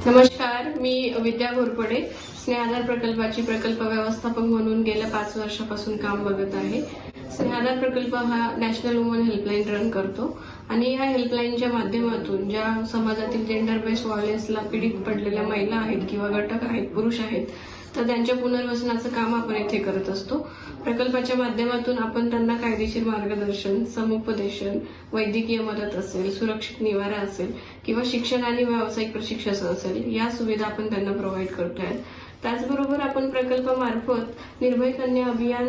नमस्कार, मी विद्या घोरपडे स्नेहाधार प्रकल्पाची प्रकल्प व्यवस्थापक म्हणून गेल्या 5 वर्षापासून काम बघत आहे. स्नेहाधार प्रकल्प हा नॅशनल वुमन हेल्पलाईन रन करतो आणि या हेल्पलाईनच्या माध्यमातून ज्या समाजातील जेंडर बेस्ड व्हायलन्सला पीडित पडलेल्या महिला आहेत किंवा घटक आहेत, पुरुष आहेत, तर त्यांच्या पुनर्वसनाचं काम आपण इथे करत असतो. प्रकल्पाच्या माध्यमातून आपण त्यांना कायदेशीर मार्गदर्शन, समुपदेशन, वैद्यकीय मदत असेल, सुरक्षित निवारा असेल किंवा शिक्षण आणि व्यावसायिक प्रशिक्षण असेल, या सुविधा आपण त्यांना प्रोव्हाइड करतोय. त्याचबरोबर आपण प्रकल्पामार्फत निर्भय कन्या अभियान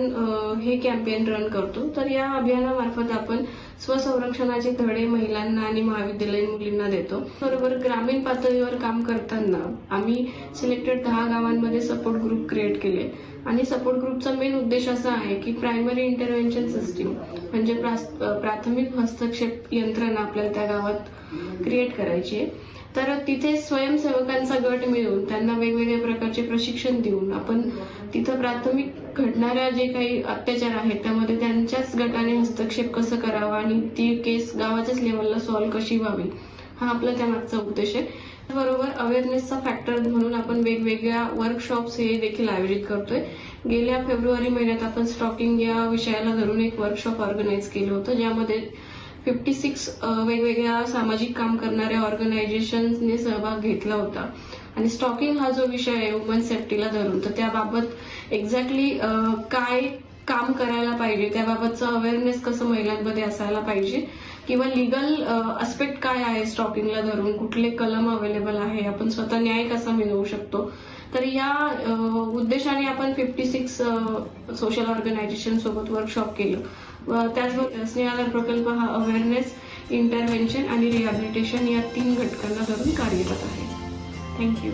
हे कॅम्पेन रन करतो. तर या अभियानामार्फत आपण स्वसंरक्षणाचे धडे महिलांना आणि महाविद्यालयीन मुलींना देतो. बरोबर ग्रामीण पातळीवर काम करताना आम्ही सिलेक्टेड 10 गावांमध्ये सपोर्ट ग्रुप क्रिएट केले आणि सपोर्ट ग्रुपचा मेन उद्देश असा आहे की प्रायमरी इंटरव्हेन्शन सिस्टीम म्हणजे प्राथमिक हस्तक्षेप यंत्रणा आपल्याला त्या गावात क्रिएट करायची आहे. तर तिथे स्वयंसेवकांचा गट मिळून त्यांना वेगवेगळ्या प्रकारचे प्रशिक्षण देऊन आपण तिथं प्राथमिक घडणाऱ्या जे काही अत्याचार आहेत त्यामध्ये त्यांच्याच गटाने हस्तक्षेप कसं करावा आणि ती केस गावाच्याच लेवलला सॉल्व्ह कशी व्हावी, हा आपला त्यामागचा उद्देश आहे. बरोबर अवेअरनेसचा फॅक्टर म्हणून आपण वेगवेगळ्या वर्कशॉप्स हे देखील आयोजित करतोय. गेल्या फेब्रुवारी महिन्यात आपण स्टॉकिंग या विषयाला धरून एक वर्कशॉप ऑर्गनाईज केलं होतं, ज्यामध्ये 56 वेगवेगळ्या सामाजिक काम करणाऱ्या ऑर्गनायझेशन्सने सहभाग घेतला होता. आणि स्टॉकिंग हा जो विषय आहे वुमन सेफ्टीला धरून, तर त्याबाबत एक्झॅक्टली काय काम करायला पाहिजे, त्याबाबतचं अवेअरनेस कसं महिलांमध्ये असायला पाहिजे किंवा लिगल अस्पेक्ट काय आहे स्टॉकिंगला धरून, कुठले कलम अवेलेबल आहे, आपण स्वतः न्याय कसा मिळवू शकतो. तर या उद्देशाने आपण 56 सोशल ऑर्गनायझेशन सोबत वर्कशॉप केलं. त्याचबरोबर स्नेहाधार प्रकल्प हा अवेअरनेस, इंटरव्हेन्शन आणि रिहॅबिलिटेशन या 3 घटकांना धरून कार्यरत आहे. थँक्यू.